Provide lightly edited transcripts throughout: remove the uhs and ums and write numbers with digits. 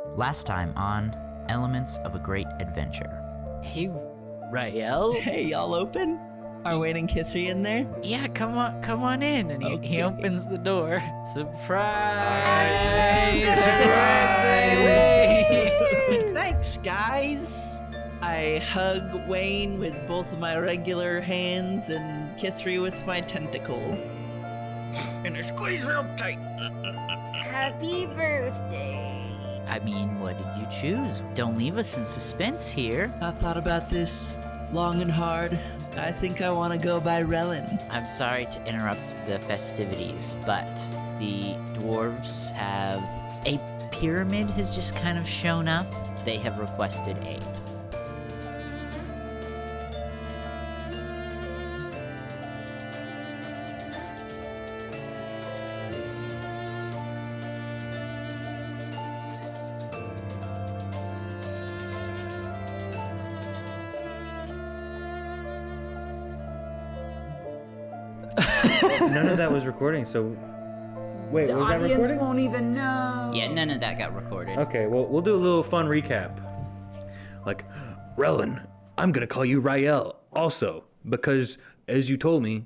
Last time on Elements of a Great Adventure. Hey, Rael. Hey, y'all open? Are Wayne and Kithri in there? Yeah, come on in. And he opens the door. Surprise! Birthday! Thanks, guys. I hug Wayne with both of my regular hands and Kithri with my tentacle. And I squeeze real tight. Happy birthday. I mean, what did you choose? Don't leave us in suspense here. I thought about this long and hard. I think I want to go by Relan. I'm sorry to interrupt the festivities, but the dwarves have... A pyramid has just kind of shown up. They have requested aid. None of that was recording, so... Wait, The was that audience recording? won't even know. Yeah, none of that got recorded. Okay, well, we'll do a little fun recap. Like, Relan, I'm gonna call you Rael also, because, as you told me...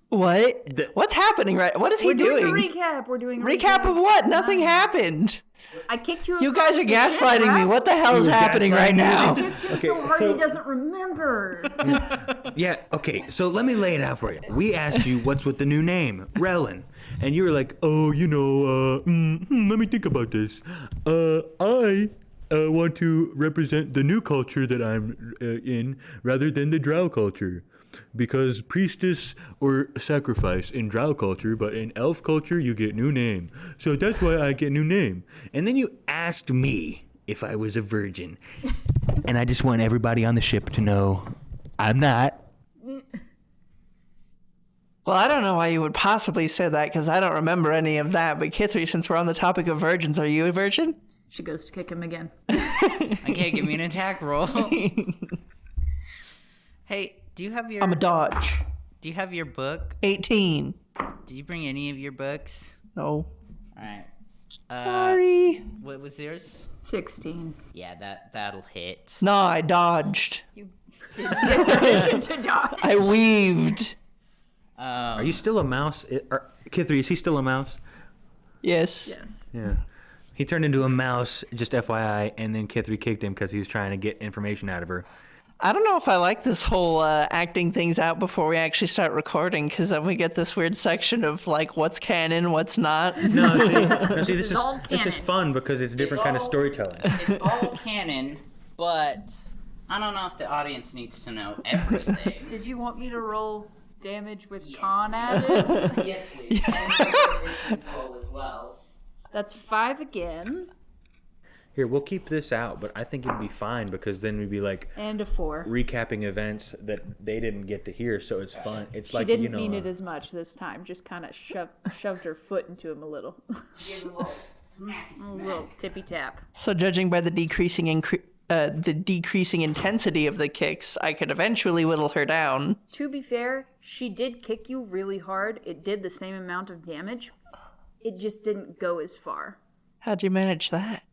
What? What's happening right? What is he doing? We're doing a recap. We're doing a Recap of what? Nothing happened. I kicked you. You guys are across the gaslighting ship, me. right? What the hell is You were happening right gaslighting me? now? I kicked him so Okay, hard so- he doesn't remember. Yeah, okay, so let me lay it out for you. We asked you what's with the new name, Relan, and you were like, oh, let me think about this. I want to represent the new culture that I'm in rather than the drow culture. Because priestess or sacrifice in drow culture, but in elf culture, you get new name. So that's why I get new name. And then you asked me if I was a virgin. And I just want everybody on the ship to know I'm not. Well, I don't know why you would possibly say that, because I don't remember any of that. But Kithri, since we're on the topic of virgins, are you a virgin? She goes to kick him again. Okay, give me an attack roll. Hey, do you have your... I'm a dodge. Do you have your book? 18. Did you bring any of your books? No. Alright. Sorry. What was yours? 16. Yeah, that'll hit. No, I dodged. You didn't get permission to dodge. I weaved. Are you still a mouse? Kithri, is he still a mouse? Yes. Yes. Yeah. He turned into a mouse, just FYI, and then Kithri kicked him because he was trying to get information out of her. I don't know if I like this whole acting things out before we actually start recording, because then we get this weird section of like what's canon, what's not. No, see, This is all this is canon. fun because it's different kind of storytelling. It's all canon, but I don't know if the audience needs to know everything. Did you want me to roll damage with Yes. con added? Yes, please. And roll as well. That's 5 again. Here, we'll keep this out, but I think it'd be fine because then we'd be like And a 4. recapping events that they didn't get to hear, so it's fun. It's She like, didn't you know, mean it as much this time. Just kind of shoved her foot into him a little. Give a little smacky A smack. little tippy tap. So judging by the decreasing intensity of the kicks, I could eventually whittle her down. To be fair, she did kick you really hard. It did the same amount of damage. It just didn't go as far. How'd you manage that?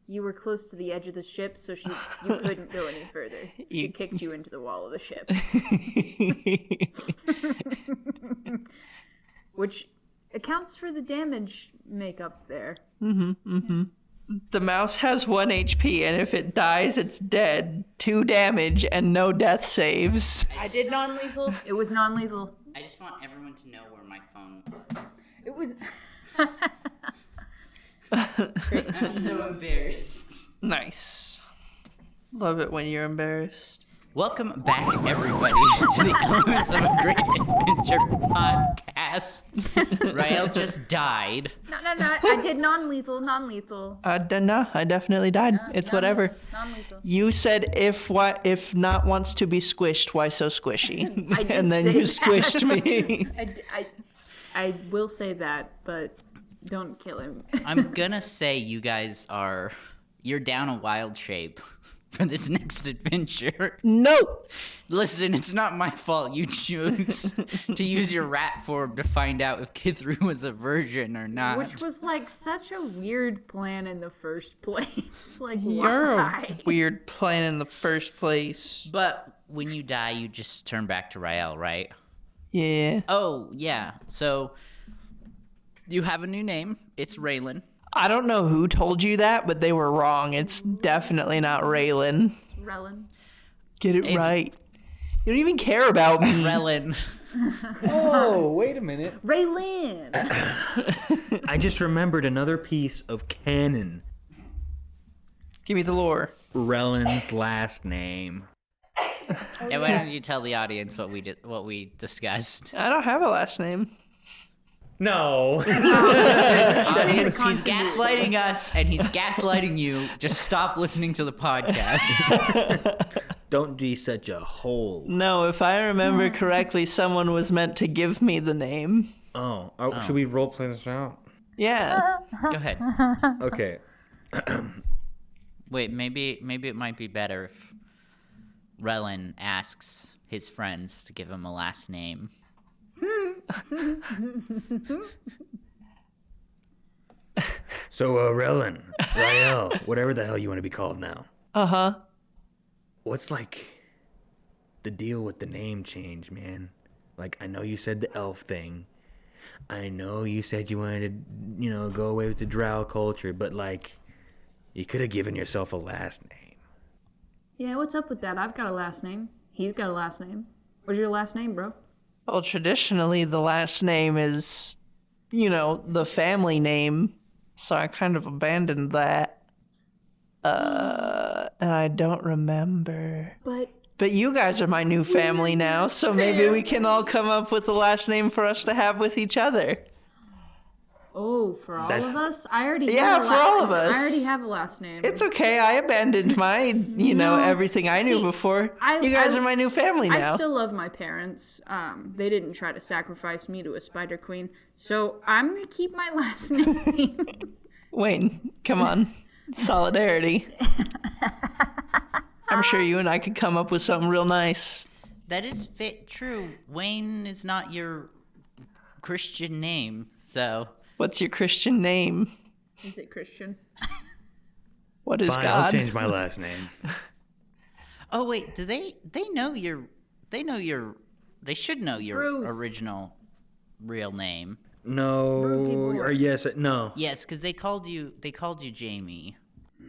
You were close to the edge of the ship, so you couldn't go any further. She kicked you into the wall of the ship. Which accounts for the damage makeup there. The mouse has 1 HP, and if it dies, it's dead. 2 damage and no death saves. I did non-lethal. It was non-lethal. I just want everyone to know where my phone was. It was... I'm so embarrassed. Nice. Love it when you're embarrassed. Welcome back, everybody, to the Elements of a Great Adventure podcast. Rael just died. No. I did non-lethal. No, I definitely died. It's whatever. Non-lethal. You said if not wants to be squished, why so squishy? I did And then say you that. squished me. I will say that, but don't kill him. I'm gonna say you're down a wild shape. for this next adventure. No. Listen, it's not my fault you choose to use your rat form to find out if Kithri was a virgin or not. Which was like such a weird plan in the first place. Like, You're why? a weird plan in the first place. But when you die, you just turn back to Rael, right? Yeah. Oh, yeah. So you have a new name. It's Relan. I don't know who told you that, but they were wrong. It's definitely not Raylan. Relan. Get it right. You don't even care about me. Relan. Oh, wait a minute. Raylan. I just remembered another piece of canon. Give me the lore. Relan's last name. And why don't you tell the audience what we discussed? I don't have a last name. No. Audience, he's gaslighting us and he's gaslighting you. Just stop listening to the podcast. Don't be such a hole. No, if I remember correctly, someone was meant to give me the name. Oh, should we role play this out? Yeah. Go ahead. Okay. Wait, maybe it might be better if Relan asks his friends to give him a last name. So, Relan, Rael, whatever the hell you want to be called now. Uh-huh. What's like the deal with the name change, man? Like, I know you said the elf thing. I know you said you wanted to, go away with the drow culture, but like, you could have given yourself a last name. Yeah, what's up with that? I've got a last name. He's got a last name. What's your last name, bro? Well, traditionally, the last name is, the family name. So I kind of abandoned that. And I don't remember. But you guys are my new family now, so maybe we can all come up with a last name for us to have with each other. Oh, for all That's- of us? I already Yeah, have a for last all of name. us. I already have a last name. It's okay, I abandoned my, everything I knew see, before. You guys are my new family now. I still love my parents. They didn't try to sacrifice me to a spider queen, so I'm gonna keep my last name. Wayne, come on. Solidarity. I'm sure you and I could come up with something real nice. That is true. Wayne is not your Christian name, so... What's your Christian name? Is it Christian? What is Fine, God? I'll change my last name. Oh, wait, do they know your... They should know your Bruce. original real name. No, Brucey boy. or yes, no. Yes, because they called you Jamie,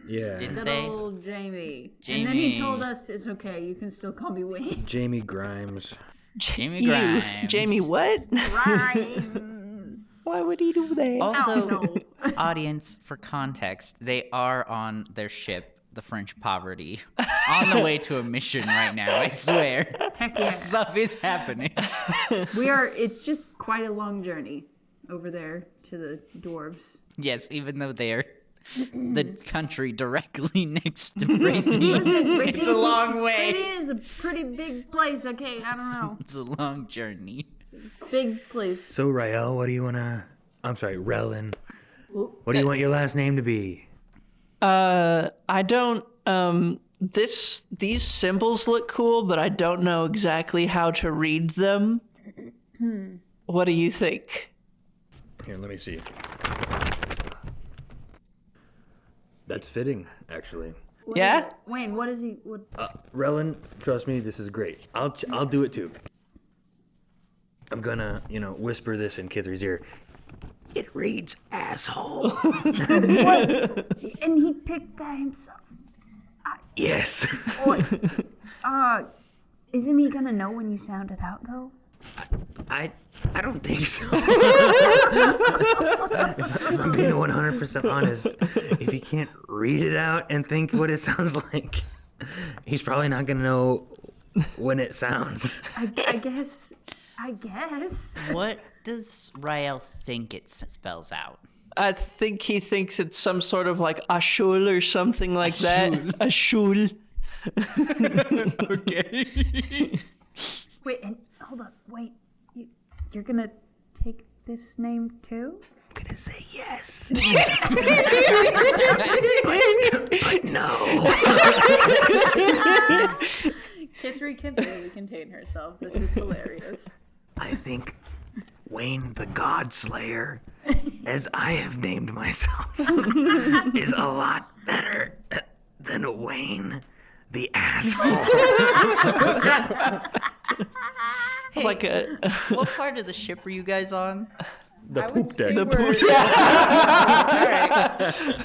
Yeah. didn't Good they? old Jamie. And then he Jamie. told us it's okay. You can still call me Wayne. Jamie Grimes. Jamie You. Grimes. Jamie what? Rhymes. Why would he do that? Also, No. audience, for context, they are on their ship, the French Poverty, on the way to a mission right now, I swear. Heck yeah. Stuff is happening. It's just quite a long journey over there to the dwarves. Yes, even though they're the country directly next to Brady. Listen, It's a long way. Brady is a pretty big place, okay? I don't know. It's a long journey. Big place. So, Rael, what do you want to... I'm sorry, Relan. What do you want your last name to be? I don't, these symbols look cool, but I don't know exactly how to read them. What do you think? Here, let me see. That's fitting, actually. Yeah? Wayne, what is he? What? Relan, trust me, this is great. I'll do it too. I'm gonna, whisper this in Kithri's ear. It reads asshole. And he picked that himself. Yes. What? Isn't he gonna know when you sound it out though? I don't think so. If I'm being 100% honest, if he can't read it out and think what it sounds like, he's probably not gonna know when it sounds. I guess. What does Rael think it spells out? I think he thinks it's some sort of like ashul or something like that. Ashul. Okay. Wait, and hold up. Wait, you're gonna take this name too? I'm gonna say yes. but no. Kithri can barely contain herself. This is hilarious. I think Wayne the Godslayer, as I have named myself, is a lot better than Wayne the asshole. Hey, Like a what part of the ship are you guys on? The I would poop say deck. we're-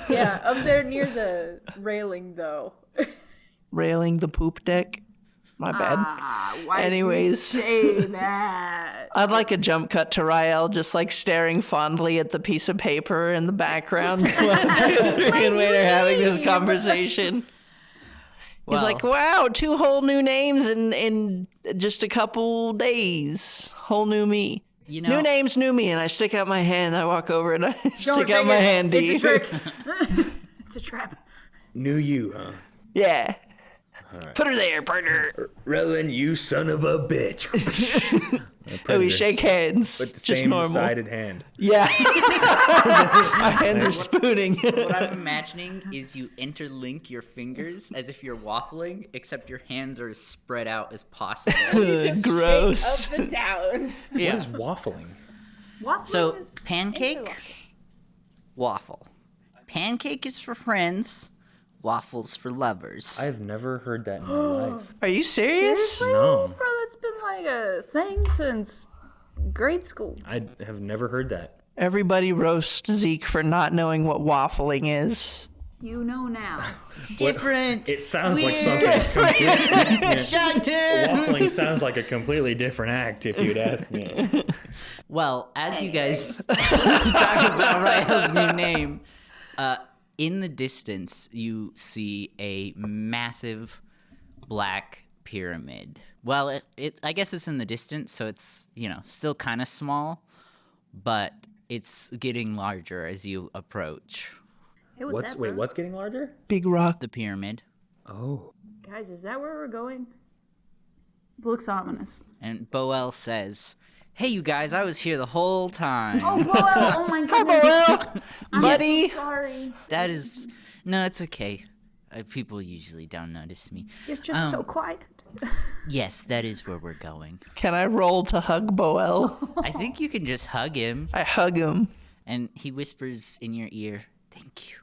Yeah, up there near the railing, though. railing the poop deck. My bad. Why Anyways. say that? I'd like a jump cut to Rael just like staring fondly at the piece of paper in the background while Kithri and Wayne are having this name. conversation. He's Well, like, wow, 2 whole new names in just a couple days. Whole new me. you know, New names, new me. And I stick out my hand. I walk over and I Don't stick say out my it. handy. It's a trick. It's a trap. Knew you, huh? Yeah. Put her there, partner. Relan, you son of a bitch. Oh, we shake hands. With the just same normal. sided hand. Yeah. Our hands are spooning. what I'm imagining is you interlink your fingers as if you're waffling, except your hands are as spread out as possible. Just Gross. shake up and down. Yeah. What is waffling? Waffling So, is pancake, interlocking. waffle. Pancake is for friends, waffles for lovers. I've never heard that in my life. Are you serious? Seriously? No. Bro, that's been like a thing since grade school. I have never heard that. Everybody roast Zeke for not knowing what waffling is. You know now. Different. It sounds like Weird. something completely. Shut it. Waffling sounds like a completely different act if you'd ask me. Well, as you guys talk about Rael's new name, in the distance you see a massive black pyramid. Well, I guess it's in the distance, so it's, still kind of small, but it's getting larger as you approach Hey, what's that, bro? What's getting larger? Big rock. the pyramid. Oh. Guys, is that where we're going? Looks ominous. And Boel says, "Hey, you guys, I was here the whole time." Oh, Boel, oh my goodness. Well, I'm buddy. sorry. That is... No, it's okay. People usually don't notice me. You're just so quiet. Yes, that is where we're going. Can I roll to hug Boel? I think you can just hug him. I hug him. And he whispers in your ear, "Thank you."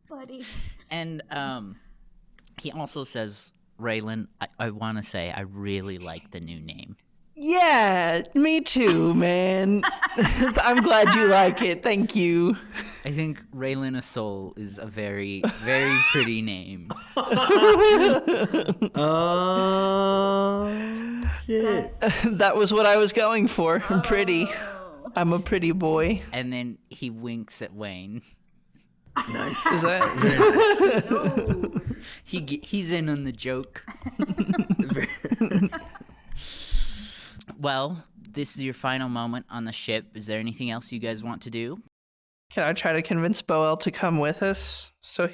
Buddy. And he also says, "Relan, I want to say I really like the new name." Yeah, me too, man. I'm glad you like it. Thank you. I think Relan Asol is a very, very pretty name. Shit. That was what I was going for. I'm pretty. I'm a pretty boy. And then he winks at Wayne. Nice. Is that? He's in on the joke. Well, this is your final moment on the ship. Is there anything else you guys want to do? Can I try to convince Boel to come with us so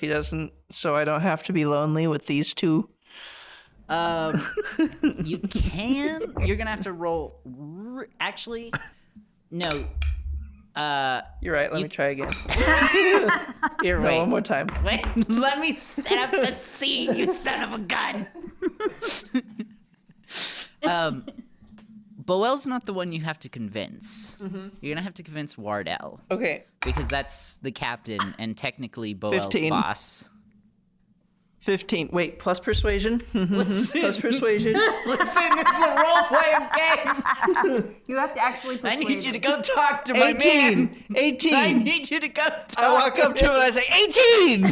I don't have to be lonely with these two? You can. You're gonna have to roll. Actually, no. You're right. Let me try again. Here, No, wait. one more time. Wait, let me set up the scene, you son of a gun. Boel's not the one you have to convince. You're gonna have to convince Wardell Okay. because that's the captain and technically Boel's 15. boss. 15. Wait, plus persuasion? Plus Listen, persuasion. listen, this is a role-playing game. You have to actually I persuade need you to him. go talk to my man. 18. 18. I need you to go talk I walk up to him and I say, 18!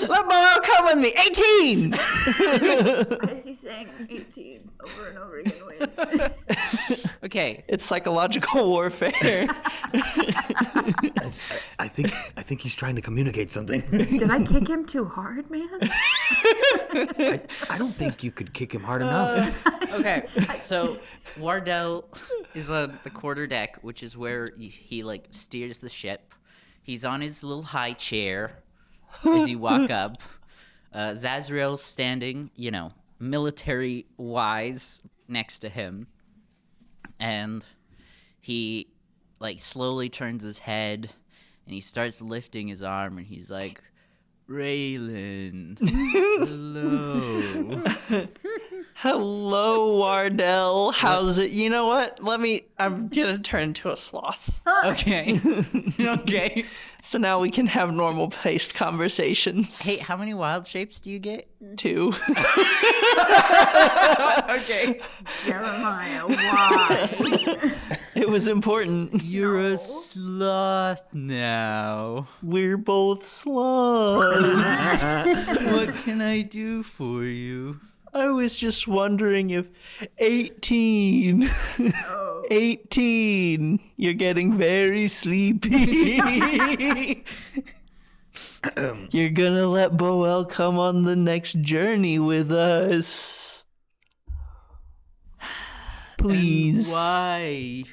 Let Boel come with me. 18! Why is he saying 18 over and over again? Wait. Okay. It's psychological warfare. I think he's trying to communicate something. Did I kick him too hard, man? I don't think you could kick him hard enough. Okay, so Wardell is on the quarterdeck, which is where he like steers the ship. He's on his little high chair as you walk up. Zazriel's standing, military-wise next to him. And he like slowly turns his head and he starts lifting his arm and he's like, Raylan. Hello. Hello, Wardell. How's it? You know what? I'm gonna turn into a sloth. Okay. Okay. So now we can have normal paced conversations. Hey, how many wild shapes do you get? 2. Okay. Jeremiah, why? It was important. You're a sloth now. We're both sloths. What can I do for you? I was just wondering if 18. 18. You're getting very sleepy. You're gonna let Boel come on the next journey with us. Please. And why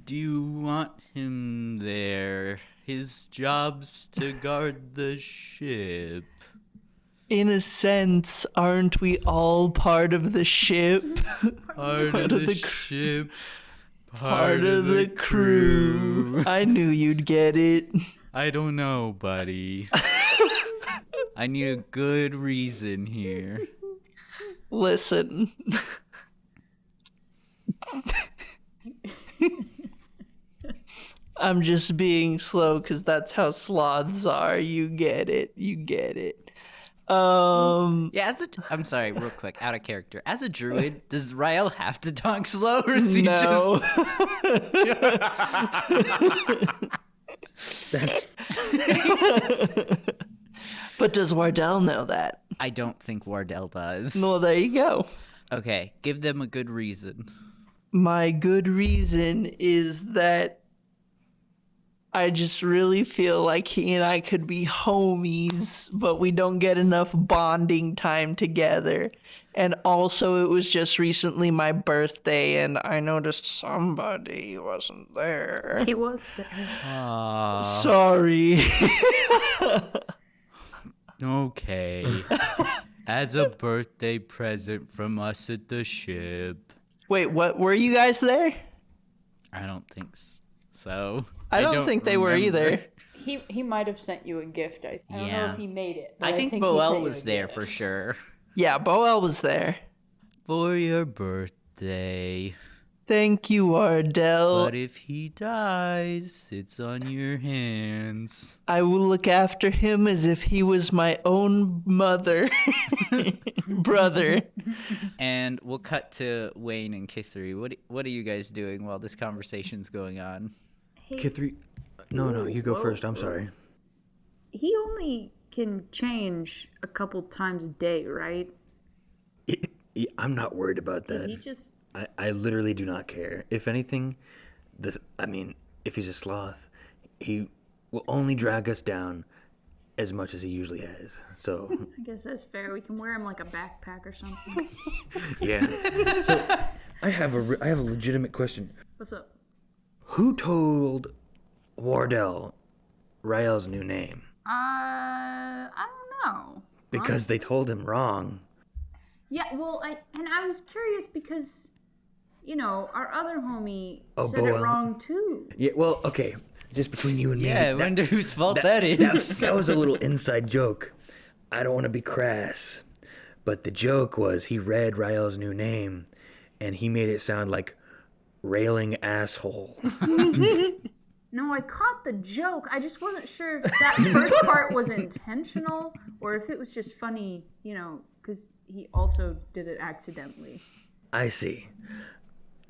do you want him there? His job's to guard the ship. In a sense, aren't we all part of the ship? Part of the ship. Part of the crew. I knew you'd get it. I don't know, buddy. I need a good reason here. Listen. I'm just being slow because that's how sloths are. You get it. You get it. Yeah, I'm sorry, real quick, out of character. As a druid, does Rael have to talk slow, or is he No. That's But does Wardell know that? I don't think Wardell does. Well, there you go. Okay, give them a good reason. My good reason is that I just really feel like he and I could be homies, but we don't get enough bonding time together. And also, it was just recently my birthday, and I noticed somebody wasn't there. He was there. Sorry. Okay. As a birthday present from us at the ship. Wait, what? Were you guys there? I don't think so. I don't think they were either. He might have sent you a gift. I don't know Yeah. if he made it. But I think he sent Boel you was a there gift. for sure. Yeah, Boel was there. For your birthday. Thank you, Wardell. But if he dies, it's on your hands. I will look after him as if he was my own mother. Brother. And we'll cut to Wayne and Kithri. What are you guys doing while this conversation's going on? Kithri. No, you go first. I'm sorry. He only can change a couple times a day, right? I'm not worried about Did that. he just... I literally do not care. If anything, if he's a sloth, he will only drag us down as much as he usually has. So I guess that's fair. We can wear him like a backpack or something. yeah. So I have a legitimate question. What's up? Who told Wardell Rael's new name? I don't know. Because they told him wrong. Yeah, well, I was curious because, our other homie said Boel. it wrong too. Yeah. Well, okay. Just between you and me. Yeah, I wonder whose fault that is. That was a little inside joke. I don't want to be crass, but the joke was he read Rael's new name, and he made it sound like railing asshole. No, I caught the joke. I just wasn't sure if that first part was intentional or if it was just funny, because he also did it accidentally. I see.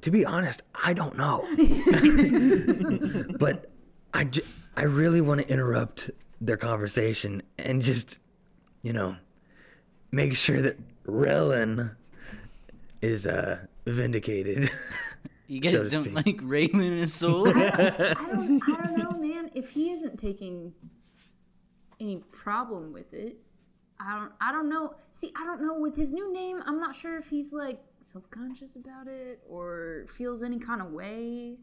To be honest, I don't know. But I really want to interrupt their conversation and just, make sure that Relan is vindicated. You guys so to don't speak. like Raylan and Soul? I don't know, man. If he isn't taking any problem with it, I don't know. See, I don't know with his new name. I'm not sure if he's like self-conscious about it or feels any kind of way.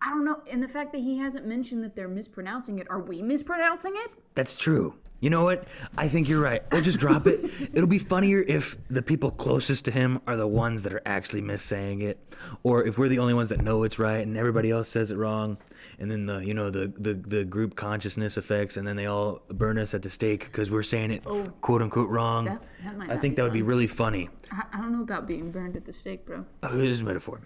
I don't know. And the fact that he hasn't mentioned that they're mispronouncing it, are we mispronouncing it? That's true. You know what? I think you're right. We'll just drop it. It'll be funnier if the people closest to him are the ones that are actually missaying it, or if we're the only ones that know it's right and everybody else says it wrong, and then the group consciousness effects, and then they all burn us at the stake because we're saying it quote unquote wrong. That might I not think be that would be fun. really funny. I don't know about being burned at the stake, bro. Oh, it is metaphor.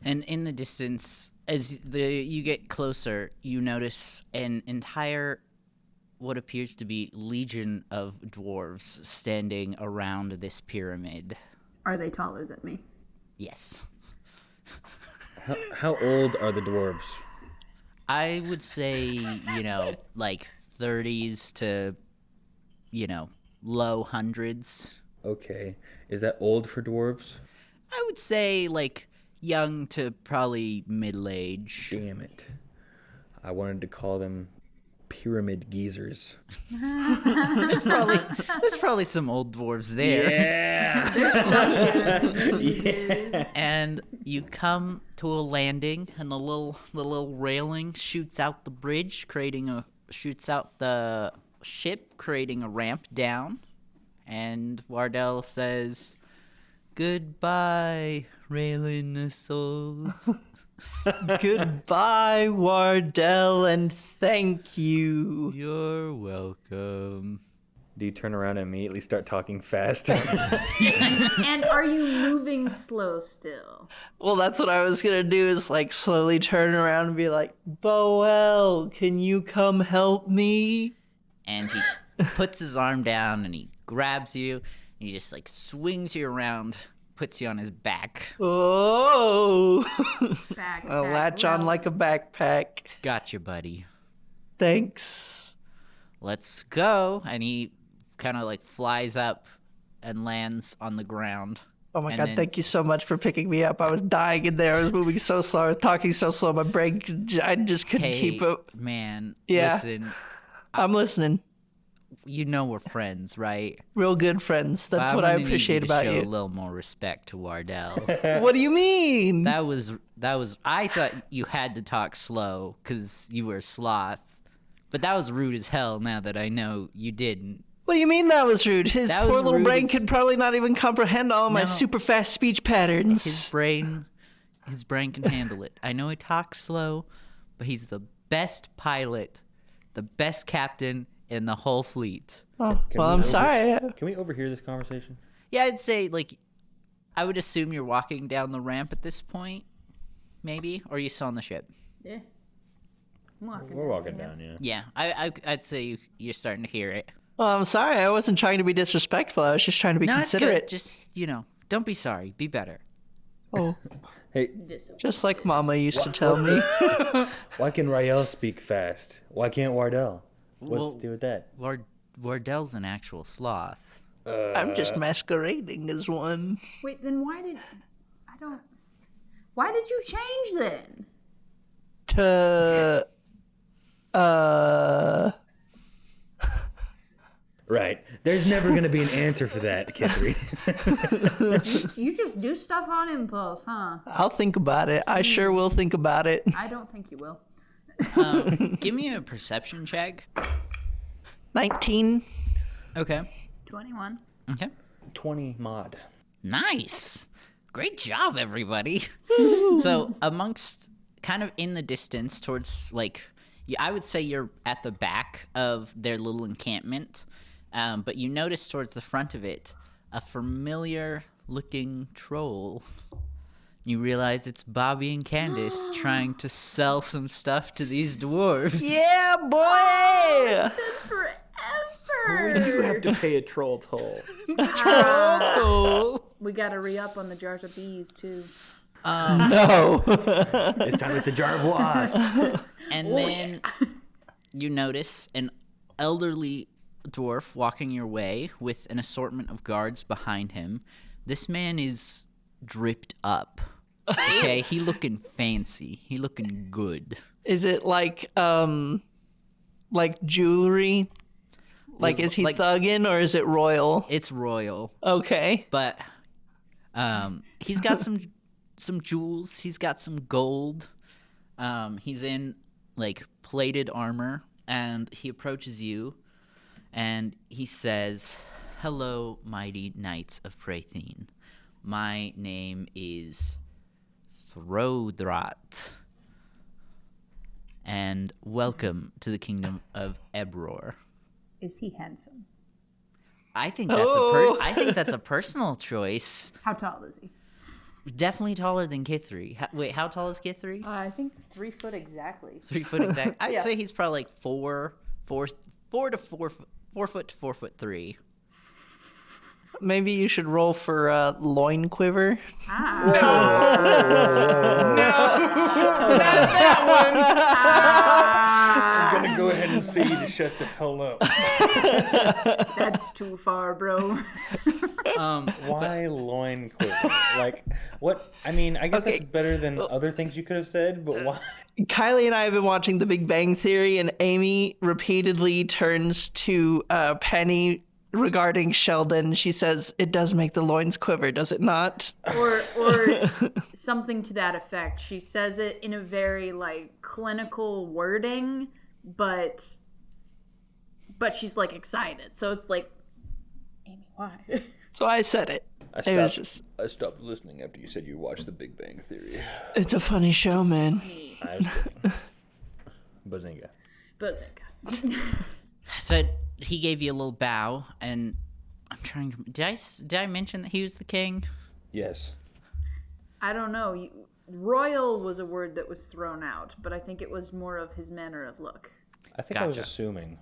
And in the distance, as you get closer, you notice an entire, what appears to be legion of dwarves standing around this pyramid. Are they taller than me? Yes. How old are the dwarves? I would say, like 30s to, low hundreds. Okay. Is that old for dwarves? I would say, like, young to probably middle age. Damn it. I wanted to call them pyramid geezers. There's probably some old dwarves there. Yeah. And you come to a landing, and the little railing shoots out the bridge, shoots out the ship, creating a ramp down. And Wardell says, "Goodbye, Relan soul." Goodbye, Wardell, and thank you. You're welcome. Do you turn around and immediately start talking fast? And are you moving slow still? Well, that's what I was gonna do, is like slowly turn around and be like, Boel, can you come help me? And he puts his arm down, and he grabs you, and he just like swings you around, puts you on his back. Oh, Backpack. I'll latch on like a backpack. Gotcha, buddy. Thanks. Let's go. And he kind of like flies up and lands on the ground. Oh my And god, then- thank you so much for picking me up. I was dying in there. I was moving so slow. I was talking so slow. My brain, I just couldn't Hey, keep up. man, Yeah. listen, I'm listening. we're friends, right? Real good friends. That's I'm what I gonna need appreciate to about show you. a little more respect to Wardell. What do you mean? That was. I thought you had to talk slow because you were a sloth, but that was rude as hell. Now that I know you didn't. What do you mean that was rude? His That poor was little rude brain as- could probably not even comprehend all my No. super fast speech patterns. His brain can handle it. I know he talks slow, but he's the best pilot, the best captain in the whole fleet. Oh, well, I'm sorry. Can we overhear this conversation? Yeah, I'd say like, I would assume you're walking down the ramp at this point, maybe, or you still on the ship. Yeah. I'm walking. We're walking down, yeah. Yeah, I'd say you're starting to hear it. Well, I'm sorry. I wasn't trying to be disrespectful. I was just trying to be No, it's good. considerate. Just don't be sorry. Be better. Oh, Hey, just like Mama used to tell me. why can Rael speak fast? Why can't Wardell? What's Well- to do with that? Wardell's an actual sloth. I'm just masquerading as one. Wait, then why did you change then? To Right. There's never going to be an answer for that, Kithri. You just do stuff on impulse, huh? I'll think about it. I sure will think about it. I don't think you will. Give me a perception check. 19. Okay. 21. Okay. 20 mod. Nice. Great job, everybody. So, amongst kind of in the distance towards I would say you're at the back of their little encampment, but you notice towards the front of it a familiar looking troll. You realize it's Bobby and Candace trying to sell some stuff to these dwarves. Yeah, boy! Forever. We do have to pay a troll toll. We gotta re-up on the jars of bees too. No. This time it's a jar of wasps. And then you notice an elderly dwarf walking your way with an assortment of guards behind him. This man is dripped up. Okay, he looking fancy. He looking good. Is it like jewelry? Like, is he Like- thugging or is it royal? It's royal, Okay. but he's got some jewels. He's got some gold. He's in plated armor, and he approaches you, and he says, "Hello, mighty knights of Prathine. My name is Throdrat. and welcome to the kingdom of Ebror. Is he handsome? I think that's a personal choice. How tall is he? Definitely taller than Kithri. Wait, how tall is Kithri? I think 3 foot exactly. 3 foot exact. I'd Yeah. say he's probably like 4 foot to 4'3". Maybe you should roll for loin quiver. I'm gonna go ahead and say you to shut the hell up. That's too far, bro. Why loin quiver? Like, what? I mean, I guess Okay. that's better than other things you could have said, but why? Kylie and I have been watching The Big Bang Theory, and Amy repeatedly turns to Penny regarding Sheldon. She says, "It does make the loins quiver, does it not?" or something to that effect. She says it in a very like clinical wording, but she's like excited. So it's like, Amy, why? So I said it. It was just, I stopped listening after you said you watched The Big Bang Theory. it's a funny show, man. I was kidding. Bazinga. Bazinga. So he gave you a little bow, and I'm trying to. Did I mention that he was the king? Yes. I don't know. Royal was a word that was thrown out, but I think it was more of his manner of look. I think I was Gotcha. assuming.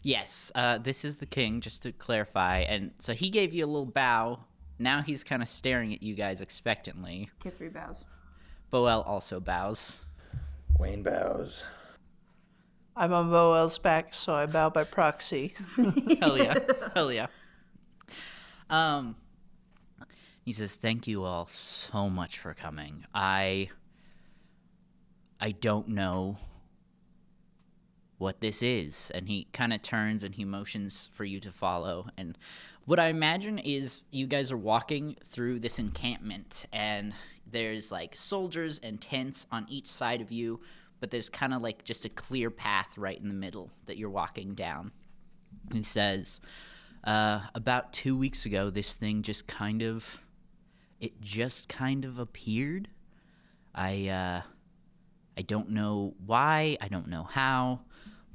Yes, this is the king, just to clarify. And so he gave you a little bow. Now he's kind of staring at you guys expectantly. Kithri bows. Boel also bows. Wayne bows. I'm on Boel's back, so I bow by proxy. Hell yeah. Hell yeah. He says, "Thank you all so much for coming. I don't know what this is." And he kind of turns and he motions for you to follow. And what I imagine is you guys are walking through this encampment, and there's like soldiers and tents on each side of you, but there's kind of like just a clear path right in the middle that you're walking down. He says, about 2 weeks ago, this thing just kind of appeared. I don't know why, I don't know how,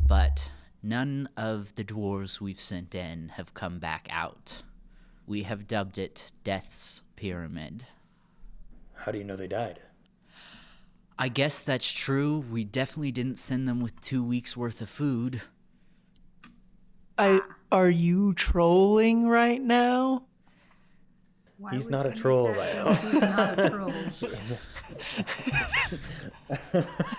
but none of the dwarves we've sent in have come back out. We have dubbed it Death's Pyramid. How do you know they died? I guess that's true. We definitely didn't send them with 2 weeks worth of food. Are you trolling right now? Why He's would not a you make troll that right joke? now. He's not a troll.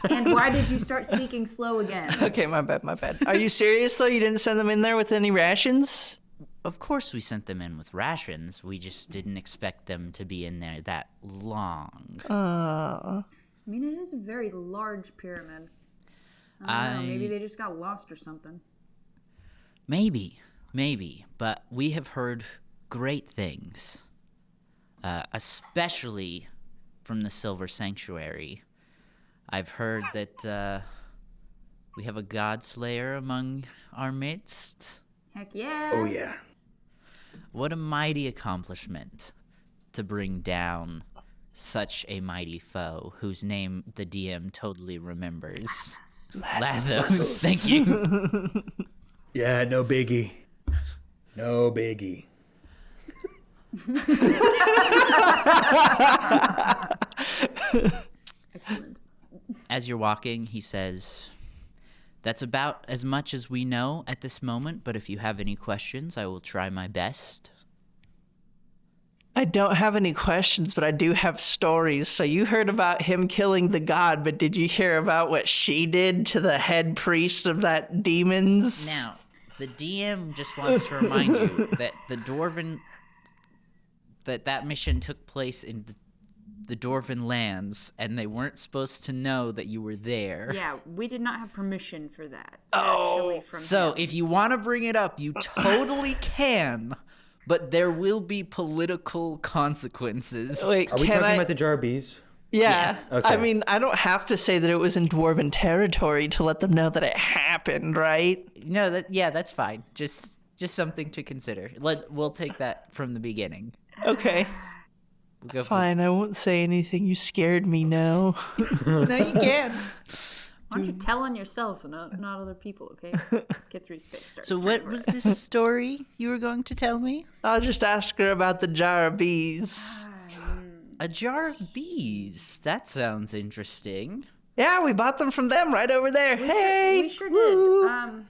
And why did you start speaking slow again? Okay, my bad. Are you serious, though? You didn't send them in there with any rations? Of course we sent them in with rations. We just didn't expect them to be in there that long. I mean, it is a very large pyramid. I don't know, maybe they just got lost or something. Maybe. But we have heard great things. Especially from the Silver Sanctuary. I've heard that we have a God Slayer among our midst. Heck yeah. Oh, yeah. What a mighty accomplishment to bring down such a mighty foe whose name the DM totally remembers. Lathos. Thank you. Yeah, no biggie. No biggie. Excellent. As you're walking, he says, "That's about as much as we know at this moment, but if you have any questions, I will try my best." I don't have any questions, but I do have stories. So you heard about him killing the god, but did you hear about what she did to the head priest of that demons? Now, the DM just wants to remind you that the Dwarven... that mission took place in the Dwarven lands, and they weren't supposed to know that you were there. Yeah, we did not have permission for that. Oh. Actually, from So him. if you want to bring it up, you totally can, but there will be political consequences. Wait, Are we can talking I? about the Jarbees? Yeah. Okay. I mean, I don't have to say that it was in Dwarven territory to let them know that it happened, right? No, that's fine. Just something to consider. We'll take that from the beginning. Okay. We'll go Fine, I won't say anything. You scared me now. No, you can. Why don't you tell on yourself and not other people, okay? Kithri's face starts So what was this story you were going to tell me? I'll just ask her about the jar of bees. A jar of bees. That sounds interesting. Yeah, we bought them from them right over there. We sure did.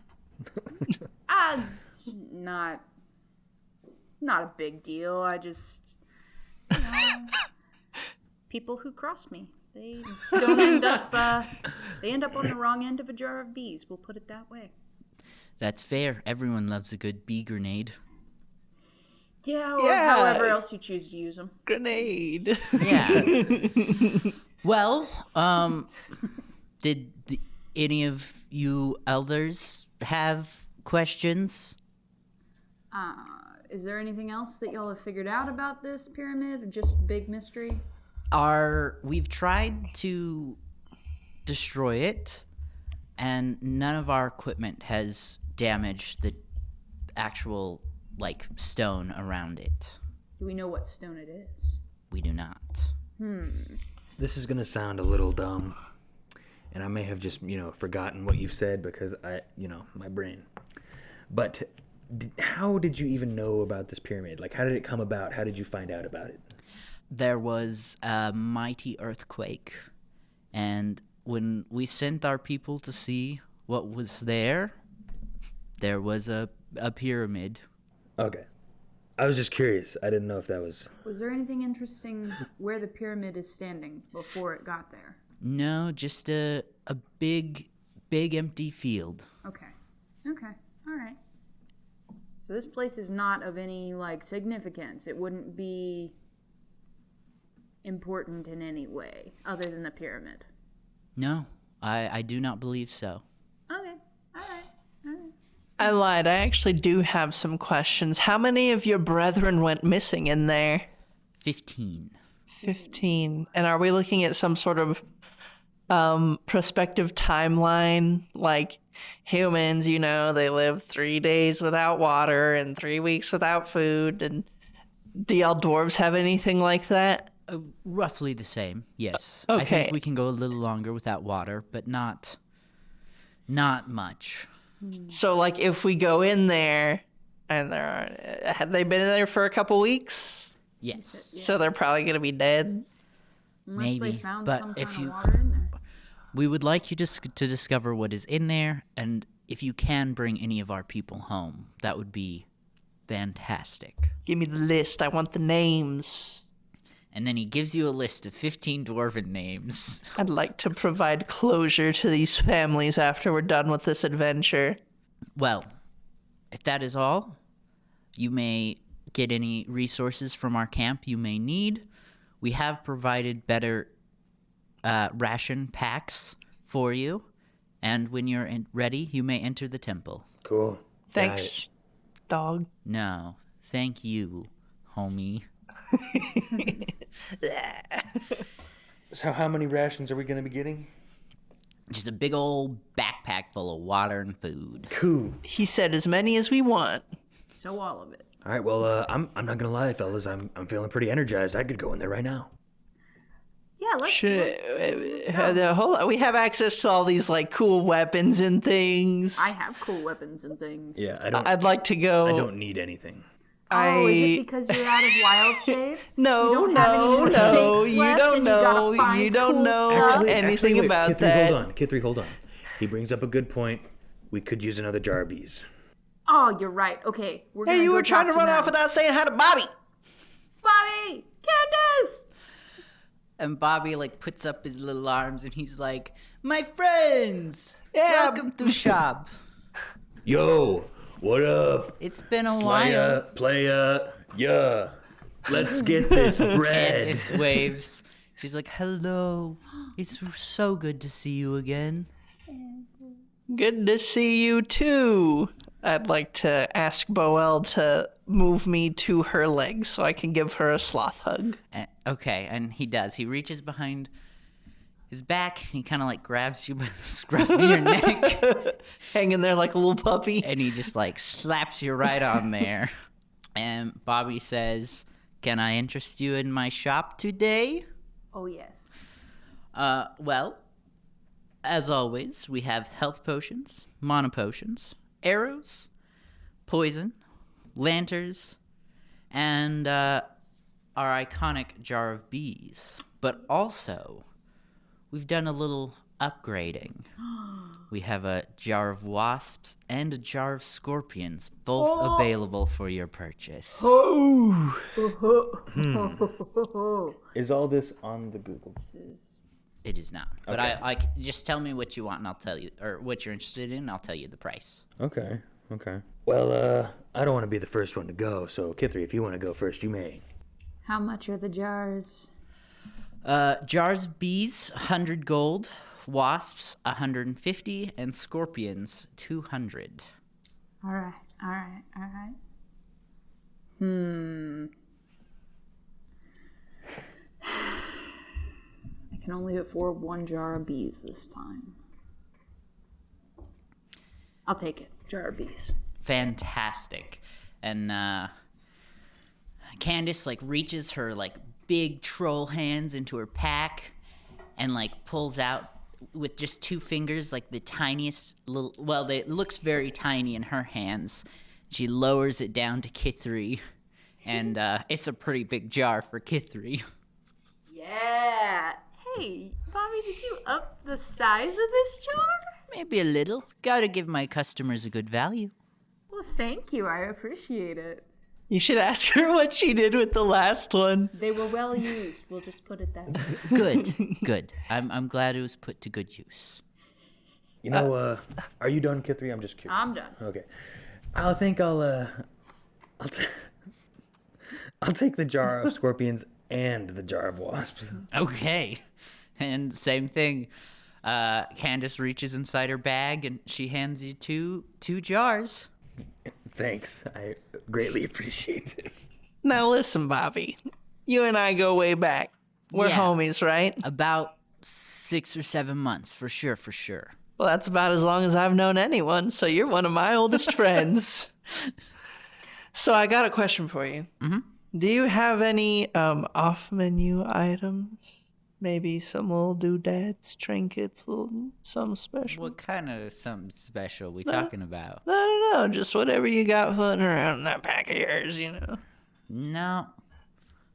It's not a big deal. I just, people who cross me, they don't end up. They end up on the wrong end of a jar of bees. We'll put it that way. That's fair. Everyone loves a good bee grenade. Yeah, or however else you choose to use them. Grenade. Yeah. Well, did any of you elders have questions? Is there anything else that y'all have figured out about this pyramid, or just big mystery? We've tried to destroy it, and none of our equipment has damaged the actual, stone around it. Do we know what stone it is? We do not. This is gonna sound a little dumb, and I may have just, forgotten what you've said because my brain. But how did you even know about this pyramid? How did it come about? How did you find out about it? There was a mighty earthquake, and when we sent our people to see what was there was a pyramid. Okay. I was just curious. I didn't know if that was... Was there anything interesting where the pyramid is standing before it got there? No, just a big empty field. Okay. All right. So this place is not of any, significance. It wouldn't be important in any way other than the pyramid. No, I do not believe so. Okay. All right. I lied. I actually do have some questions. How many of your brethren went missing in there? 15. 15. And are we looking at some sort of prospective timeline? Like humans, they live 3 days without water and 3 weeks without food. And do y'all dwarves have anything like that? Roughly the same, yes. Okay. I think we can go a little longer without water, but not much. So, if we go in there, and had they been in there for a couple weeks? Yes, So they're probably going to be dead? Unless maybe. they found But some if kind you, of water in there. we would like you to discover what is in there, and if you can bring any of our people home, that would be fantastic. Give me the list. I want the names. And then he gives you a list of 15 dwarven names. I'd like to provide closure to these families after we're done with this adventure. Well, if that is all, you may get any resources from our camp you may need. We have provided better ration packs for you, and when you're ready, you may enter the temple. Cool. Thanks, dog. No, thank you, homie. So how many rations are we going to be getting? Just a big old backpack full of water and food. Cool. He said as many as we want. So all of it. All right, well, I'm not going to lie, fellas. I'm feeling pretty energized. I could go in there right now. Yeah, let's Hold on. We have access to all these cool weapons and things. I have cool weapons and things. Yeah, I'd like to go. I don't need anything. Oh, is it because you're out of wild shape? No, You don't have any more shapes you left don't and you gotta know. find You don't cool know stuff? anything wait, about Kithri, that. Kithri, hold on. He brings up a good point. We could use another jar of bees. Oh, you're right. Okay, we're gonna Hey, you go were trying to talk run them. off without saying hi to Bobby. Bobby! Candace! And Bobby puts up his little arms and he's like, "My friends, Yeah. welcome to shop. Yo, what up? It's been a while." Playa, yeah. Let's get this bread. Candace waves. She's like, "Hello, it's so good to see you again." Good to see you too. I'd like to ask Boel to move me to her legs so I can give her a sloth hug. Okay, and he does. He reaches behind his back and he kind of grabs you by the scruff of your neck Hanging there like a little puppy. and he just slaps you right on there. And Bobby says, "Can I interest you in my shop today?" Oh, yes. Well, As always, we have health potions, mana potions, arrows, poison, lanterns, and our iconic jar of bees. But also, we've done a little upgrading. We have a jar of wasps and a jar of scorpions, both available for your purchase. Is all this on the Google? It is not. But Okay. I just tell me what you want and I'll tell you, or what you're interested in, and I'll tell you the price. Okay. Well, I don't want to be the first one to go, so Kithri, if you want to go first, you may. How much are the jars? Jars of bees, 100 gold. Wasps, 150. And scorpions, 200. All right. I can only afford 1 jar of bees this time. I'll take it. Jar of bees. Fantastic. And Candace reaches her big troll hands into her pack and pulls out with just 2 fingers the tiniest little, well, it looks very tiny in her hands. She lowers it down to Kithri, and it's a pretty big jar for Kithri. Yeah. Hey, Bobby, did you up the size of this jar? Maybe a little. Gotta give my customers a good value. Well, thank you. I appreciate it. You should ask her what she did with the last one. They were well used. We'll just put it that way. Good. I'm glad it was put to good use. You know, are you done, Kithri? I'm just curious. I'm done. Okay. I think I'll take the jar of scorpions and the jar of wasps. Okay. And same thing. Candace reaches inside her bag and she hands you two jars. Thanks. I greatly appreciate this. Now listen, Bobby. You and I go way back. We're Yeah. homies, right? About 6 or 7 months, for sure. Well, that's about as long as I've known anyone, so you're one of my oldest friends. So I got a question for you. Mm-hmm. Do you have any off-menu items? Maybe some little doodads, trinkets, something special? What kind of something special we talking about? I don't know, just whatever you got floating around in that pack of yours, you know. No.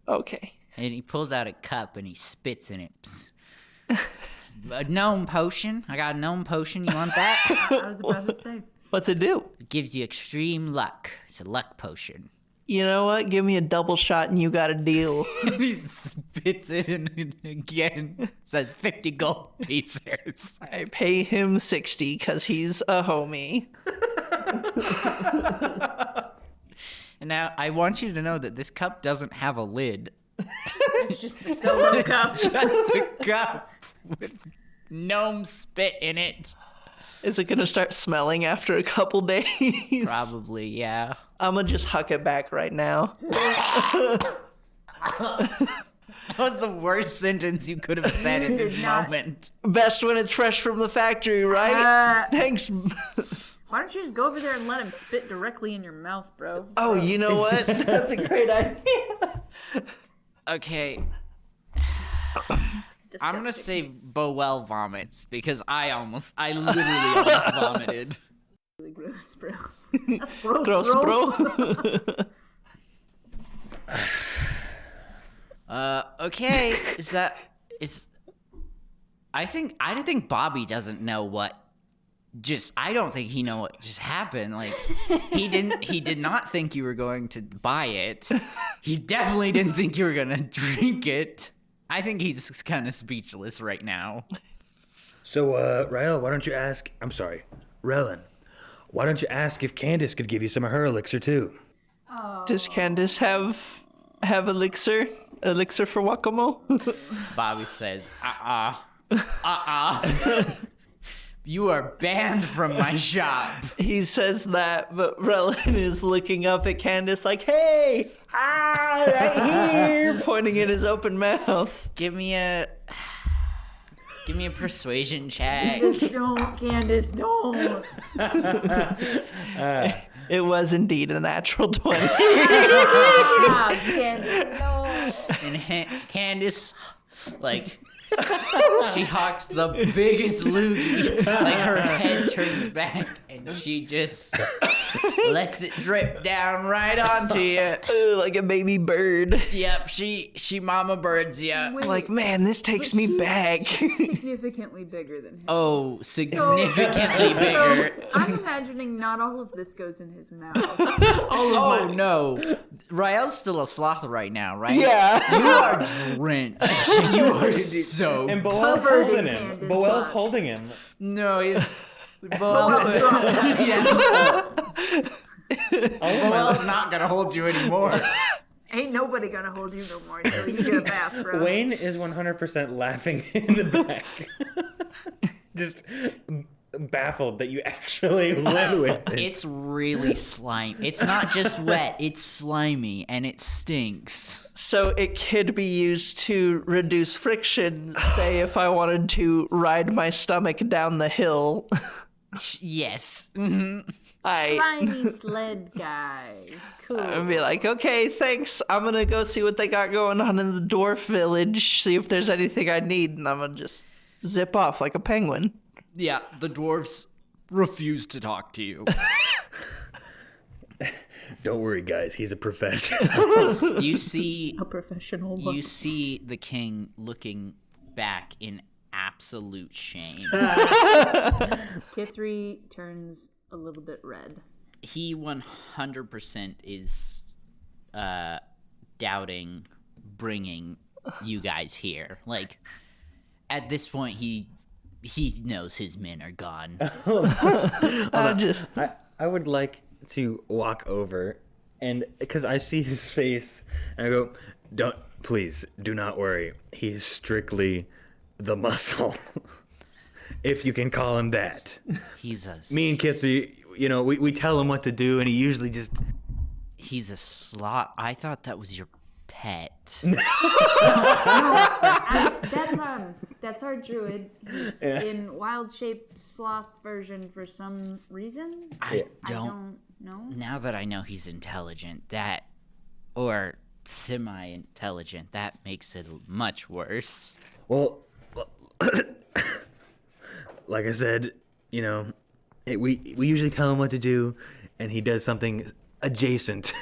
Okay. And he pulls out a cup and he spits in it. Psst. A gnome potion. I got a gnome potion. You want that? I was about to say. What's it do? It gives you extreme luck. It's a luck potion. You know what? Give me a double shot and you got a deal. He spits it in again. Says 50 gold pieces. I pay him 60 because he's a homie. And now I want you to know that this cup doesn't have a lid. It's just a solo cup. Just a cup with gnome spit in it. Is it going to start smelling after a couple days? Probably, yeah. I'm going to just huck it back right now. That was the worst sentence you could have said at this Did not. moment. Best when it's fresh from the factory, right? Thanks. Why don't you just go over there and let him spit directly in your mouth, bro? Oh, you know what? That's a great idea. Okay, I'm gonna Disgusting. say Bowell vomits because I literally almost vomited. Really gross, bro. That's gross, Gross, bro. Okay, I think Bobby doesn't know what. I don't think he know what just happened. He did not think you were going to buy it. He definitely didn't think you were gonna drink it. I think he's kind of speechless right now. So, Rael, why don't you ask... I'm sorry, Relan. Why don't you ask if Candace could give you some of her elixir, too? Does Candace have elixir? Elixir for Wakamo? Bobby says, You are banned from my shop. He says that, but Relan is looking up at Candace like, hey, right here, pointing at his open mouth. Give me a persuasion check. Candace, don't. Candace, don't. It was indeed a natural 20. Ah, Candace, no. And Candace, She hawks the biggest loogie. Like her head turns back and she just lets it drip down right onto you. Like a baby bird. Yep, she mama birds you. Wait, Like, man, this takes me she's back. significantly bigger than him. Oh, significantly So bigger. I'm imagining not all of this goes in his mouth. Oh no, Rael's still a sloth right now, right? Yeah. You are drenched. You are so. And Boel's Covered in holding him. Candace Boel's blood. holding him. No, he's. drunk. Yeah. Boel's not gonna hold you anymore. Ain't nobody gonna hold you no more until you get a bath, bro. Wayne is 100% laughing in the back. Just baffled that you actually went with it. It's really slimy. It's not just wet, it's slimy and it stinks. So it could be used to reduce friction, say if I wanted to ride my stomach down the hill. Yes. Slimy sled guy. Cool. I'd be like, okay, thanks. I'm gonna go see what they got going on in the dwarf village, see if there's anything I need, and I'm gonna just zip off like a penguin. Yeah, the dwarves refuse to talk to you. Don't worry, guys. He's a professor. You see A professional. you see the king looking back in absolute shame. Kithri turns a little bit red. He 100% is doubting bringing you guys here. Like, at this point, he knows his men are gone. I would like to walk over, and because I see his face, and I go, please, do not worry. He is strictly the muscle. If you can call him that. He's a Me and Kithri, we tell him what to do, and he usually just... he's a sloth. I thought that was your pet. That's our druid. He's in wild shape sloth version for some reason. I I don't don't know. now that I know he's intelligent, or semi-intelligent, that makes it much worse. Well, like I said, we usually tell him what to do, and he does something adjacent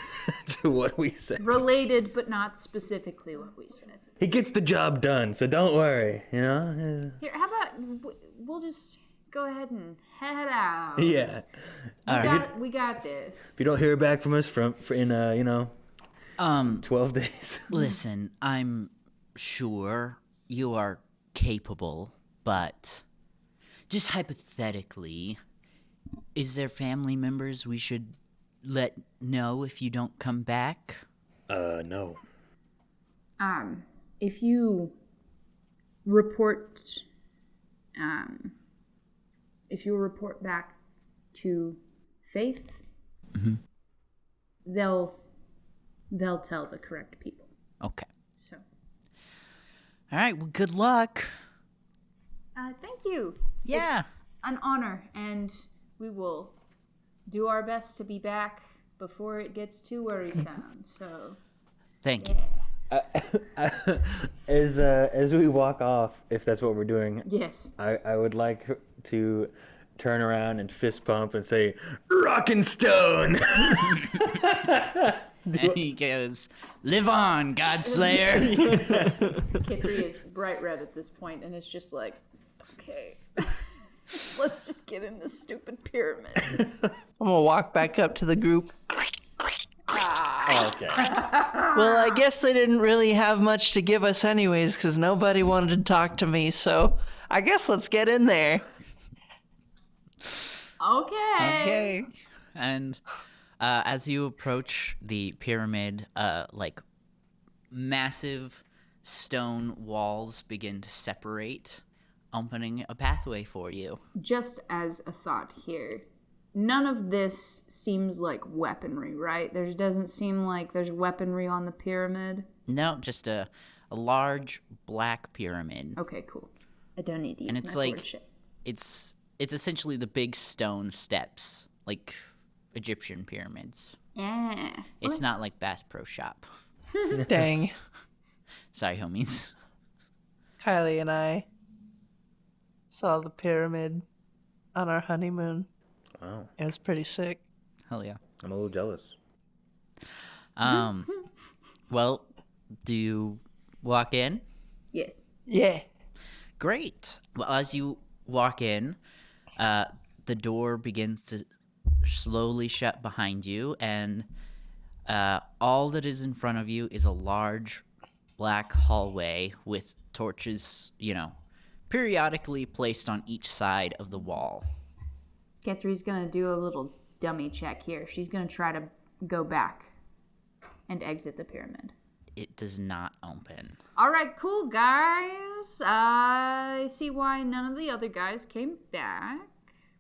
to what we said. Related, but not specifically what we said. He gets the job done, so don't worry, Here, how about we'll just go ahead and head out. Yeah. We got this. If you don't hear back from us in 12 days. Listen, I'm sure you are capable, but just hypothetically, is there family members we should let know if you don't come back? No. If you report, back to Faith, they'll tell the correct people. Okay. So, All right, well, good luck. thank you. Yeah. It's an honor, and we will do our best to be back before it gets too worrisome. So, Thank you. As we walk off, if that's what we're doing, yes. I would like to turn around and fist pump and say, "Rockin' Stone!" And he goes, "Live on, Godslayer." Kithri is bright red at this point, and it's just like, okay, let's just get in this stupid pyramid. I'm gonna walk back up to the group. Okay. Well, I guess they didn't really have much to give us anyways, because nobody wanted to talk to me, so I guess let's get in there. Okay. And as you approach the pyramid, massive stone walls begin to separate, opening a pathway for you. Just as a thought here, none of this seems like weaponry, right? There doesn't seem like there's weaponry on the pyramid. No, just a large black pyramid. Okay, cool. I don't need to use And it's my like- forward shit. It's essentially the big stone steps, like Egyptian pyramids. Yeah. It's not like Bass Pro Shop. Dang. Sorry, homies. Kylie and I saw the pyramid on our honeymoon. Wow. It was pretty sick. Hell yeah. I'm a little jealous. Well, do you walk in? Yes. Yeah. Great. Well, as you walk in, the door begins to slowly shut behind you, and all that is in front of you is a large black hallway with torches, periodically placed on each side of the wall. Kithri's gonna do a little dummy check here. She's gonna try to go back and exit the pyramid. It does not open. All right, cool, guys. I see why none of the other guys came back.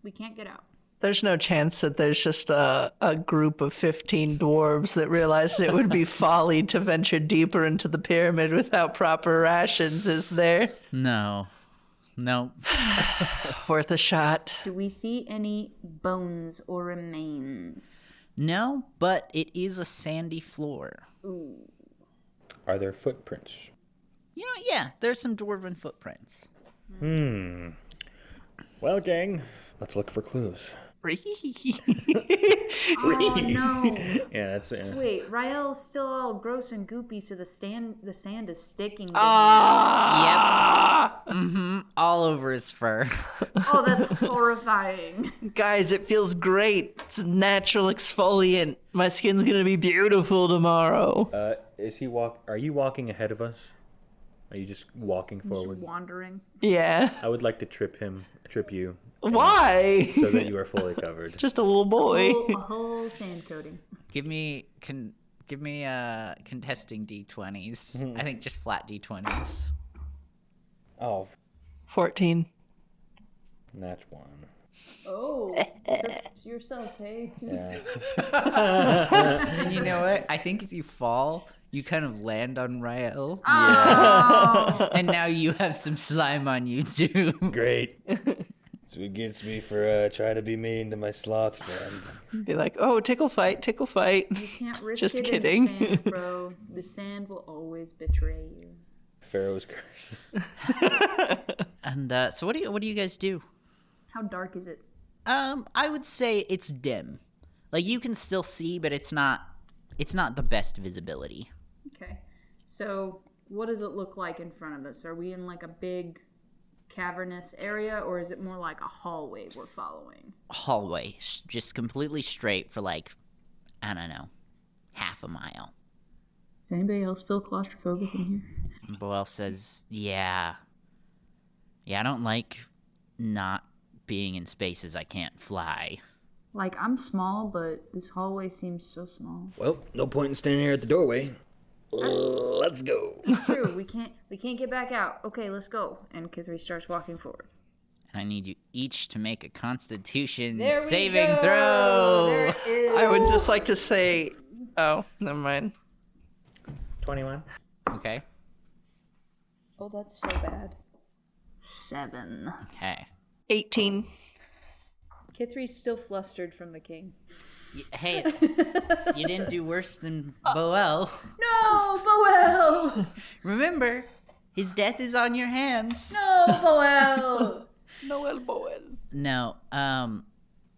We can't get out. There's no chance that there's just a group of 15 dwarves that realized it would be folly to venture deeper into the pyramid without proper rations, is there? No. Worth a shot. Do we see any bones or remains? No, but it is a sandy floor. Ooh. Are there footprints? Yeah, there's some dwarven footprints. Well, gang, let's look for clues. Oh no! Yeah, that's it. Wait, Rael's still all gross and goopy, so the sand is sticking. To Yep. All over his fur. Oh, that's horrifying. Guys, it feels great. It's a natural exfoliant. My skin's gonna be beautiful tomorrow. Are you walking ahead of us? Are you just walking Just forward? wandering. Yeah. I would like to trip you, Why? so that you are fully covered. Just a little boy. A whole sand coating. Give me contesting d20s. I think just flat d20s. Oh, 14. that's one. Oh, trip yourself, hey. Yeah. And you know what? I think as you fall, you kind of land on Rael. Oh. And now you have some slime on you too. Great. That's what gets me for trying to be mean to my sloth friend. Be like, oh, tickle fight. You can't risk Just it kidding. in the sand, bro. The sand will always betray you. Pharaoh's curse. And so what do you guys do? How dark is it? I would say it's dim. Like you can still see, but it's not the best visibility. Okay. So, what does it look like in front of us? Are we in like a big cavernous area, or is it more like a hallway we're following? Hallway, just completely straight for like, I don't know, half a mile. Does anybody else feel claustrophobic in here? Boel says, yeah, I don't like not being in spaces I can't fly. Like, I'm small, but this hallway seems so small. Well, no point in standing here at the doorway. Let's go. It's true. We can't get back out. Okay, let's go. And Kithri starts walking forward. And I need you each to make a Constitution There we saving go. throw. There it is. I would just like to say, oh, never mind. 21. Okay. Oh, that's so bad. 7. Okay. 18. Kithri's still flustered from the king. Hey, you didn't do worse than Boel. No, Boel! Remember, his death is on your hands. No, Boel! Noel Boel. No,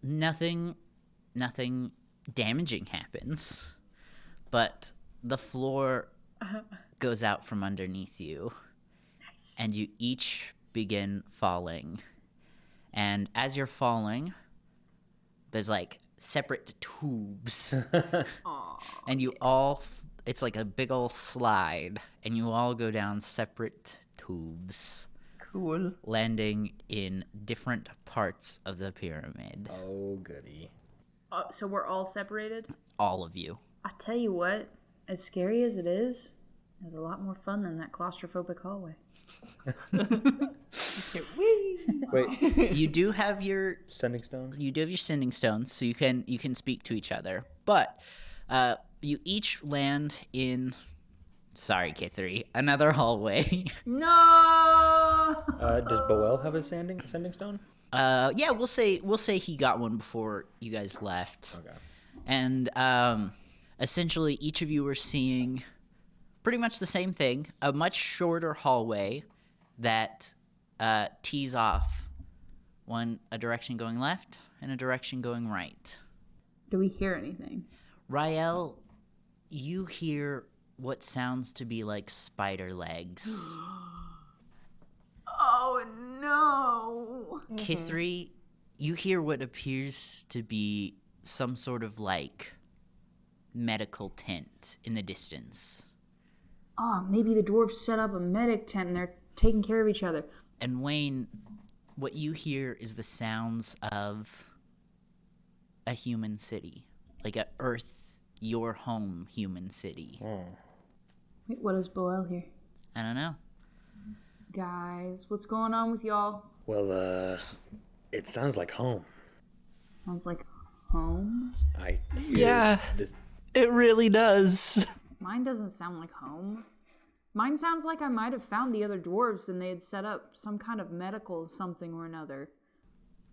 nothing damaging happens, but the floor goes out from underneath you, and you each begin falling. And as you're falling, there's like separate tubes, and you all, it's like a big old slide, and you all go down separate tubes, Cool. landing in different parts of the pyramid. Oh, goody. So we're all separated? All of you. I tell you what, as scary as it is, it was a lot more fun than that claustrophobic hallway. Wait, You do have your sending stones? sending stones, so you can speak to each other. But you each land in, sorry, Kithri, another hallway. No! Does Boel have a sending stone? Yeah, we'll say he got one before you guys left. Okay. And essentially, each of you are seeing pretty much the same thing: a much shorter hallway that tees off a direction going left and a direction going right. Do we hear anything? Rael, you hear what sounds to be like spider legs. Oh no! Kithri, you hear what appears to be some sort of like medical tent in the distance. Oh, maybe the dwarves set up a medic tent and they're taking care of each other. And Wayne, what you hear is the sounds of a human city, like a Earth, your home human city. Wait, what does Boel hear? I don't know. Guys, what's going on with y'all? Well, it sounds like home. Sounds like home. I hear Yeah. this. It really does. Mine doesn't sound like home. Mine sounds like I might have found the other dwarves and they had set up some kind of medical something or another.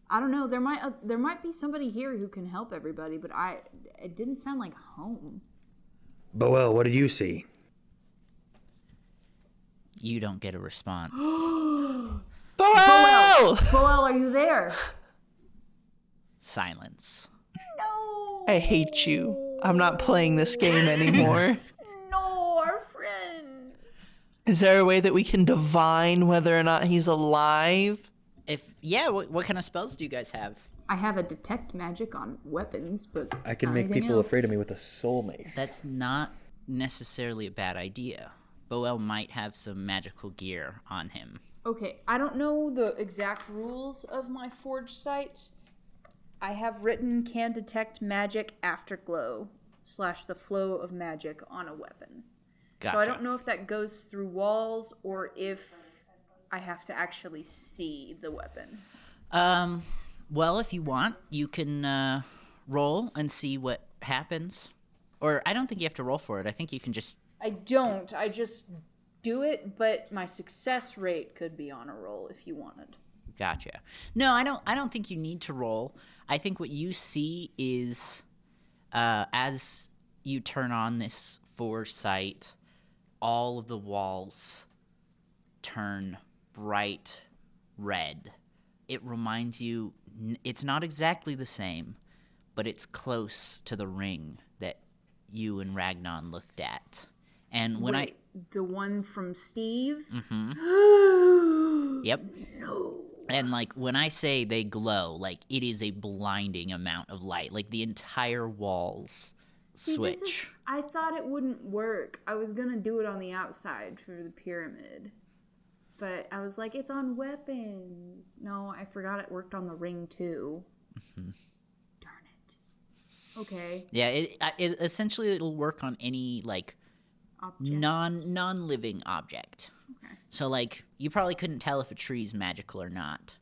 I don't know. There might be somebody here who can help everybody, but it didn't sound like home. Boel, what do you see? You don't get a response. Boel! Boel, are you there? Silence. No. I hate you. I'm not playing this game anymore. No, our friend. Is there a way that we can divine whether or not he's alive? What kind of spells do you guys have? I have a detect magic on weapons, but I can not make anything people else. afraid of me with a soul mace. That's not necessarily a bad idea. Boel might have some magical gear on him. Okay, I don't know the exact rules of my forge site. I have written can detect magic afterglow / the flow of magic on a weapon. Gotcha. So I don't know if that goes through walls or if I have to actually see the weapon. Well, if you want, you can roll and see what happens. Or I don't think you have to roll for it. I think you can just... I don't. I just do it, but my success rate could be on a roll if you wanted. Gotcha. No, I don't think you need to roll. I think what you see is as you turn on this foresight, all of the walls turn bright red. It reminds you, it's not exactly the same, but it's close to the ring that you and Ragnon looked at. And when Wait, the one from Steve? Yep. No. And like when I say they glow, like it is a blinding amount of light. Like the entire walls See, switch. I thought it wouldn't work. I was gonna do it on the outside for the pyramid. But I was like, it's on weapons. No, I forgot it worked on the ring too. Darn it. Okay. Yeah, it essentially it'll work on any like Object. non-living object. Okay. So like you probably couldn't tell if a tree's magical or not.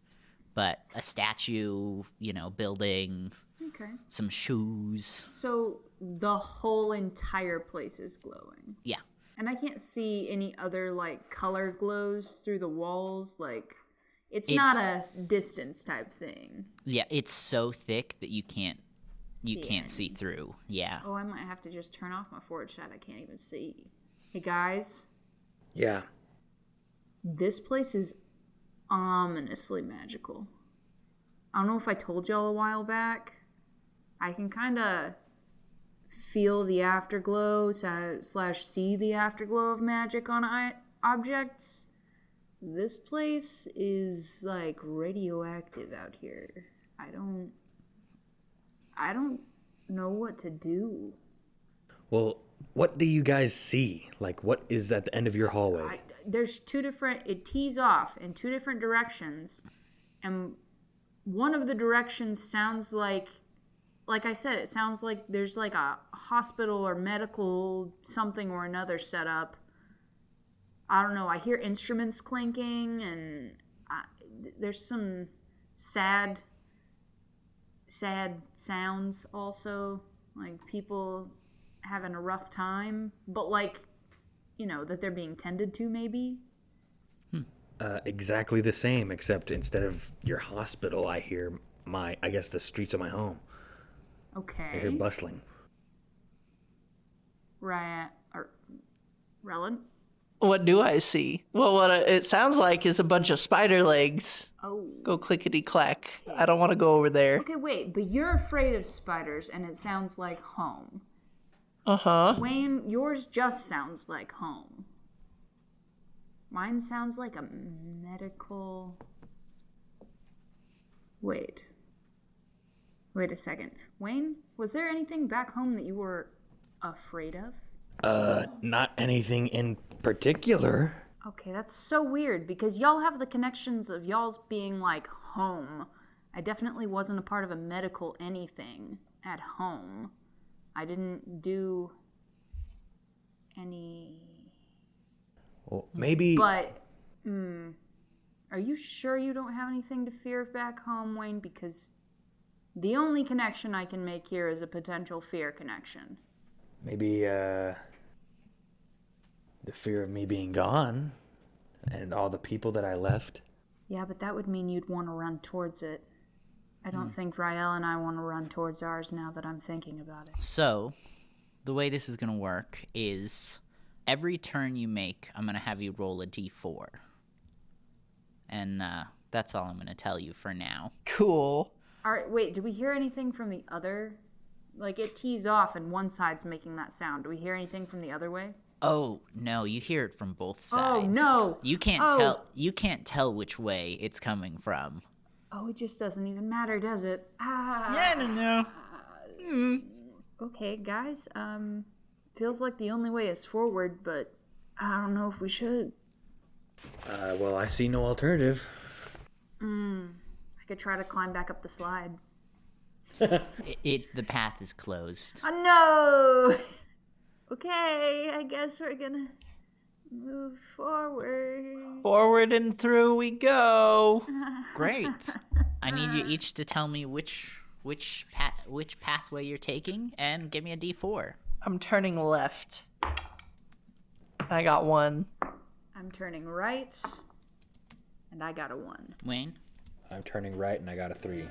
But a statue, building, Okay. some shoes. So the whole entire place is glowing. Yeah. And I can't see any other like color glows through the walls. Like it's not a distance type thing. Yeah, it's so thick that you can't See see through. Yeah. Oh, I might have to just turn off my forge chat. I can't even see. Hey guys, Yeah. this place is ominously magical. I don't know if I told y'all a while back. I can kind of feel the afterglow / see the afterglow of magic on objects. This place is like radioactive out here. I don't know what to do. Well, what do you guys see? Like, what is at the end of your hallway? There's it tees off in two different directions, and one of the directions sounds like I said, it sounds like there's like a hospital or medical something or another set up. I don't know. I hear instruments clinking, and there's some sad sounds also, like people having a rough time, but like, that they're being tended to maybe. Exactly the same, except instead of your hospital, I hear the streets of my home. Okay. I hear bustling. Right. Relan? What do I see? Well, what it sounds like is a bunch of spider legs. Oh. Go clickety clack. I don't want to go over there. Okay, wait, but you're afraid of spiders, and it sounds like home. Uh-huh. Wayne, yours just sounds like home. Mine sounds like a medical... Wait a second. Wayne, was there anything back home that you were afraid of? Not anything in particular. Okay, that's so weird because y'all have the connections of y'all's being like home. I definitely wasn't a part of a medical anything at home. I didn't do any... Well, maybe... But, are you sure you don't have anything to fear back home, Wayne? Because the only connection I can make here is a potential fear connection. Maybe, the fear of me being gone and all the people that I left. Yeah, but that would mean you'd want to run towards it. I don't think Rael and I want to run towards ours now that I'm thinking about it. So, the way this is going to work is every turn you make, I'm going to have you roll a d4. And that's all I'm going to tell you for now. Cool. All right, wait, do we hear anything from the other? Like, it tees off and one side's making that sound. Do we hear anything from the other way? Oh, no, you hear it from both sides. Oh, no. You can't tell which way it's coming from. Oh, it just doesn't even matter, does it? Yeah, I don't know. Okay, guys, feels like the only way is forward, but I don't know if we should. Well, I see no alternative. I could try to climb back up the slide. The path is closed. Oh, no! Okay, I guess we're gonna move forward. Forward and through we go. Great. I need you each to tell me which pathway you're taking, and give me a d4. I'm turning left. I got 1. I'm turning right, and I got a 1. Wayne? I'm turning right and I got a 3.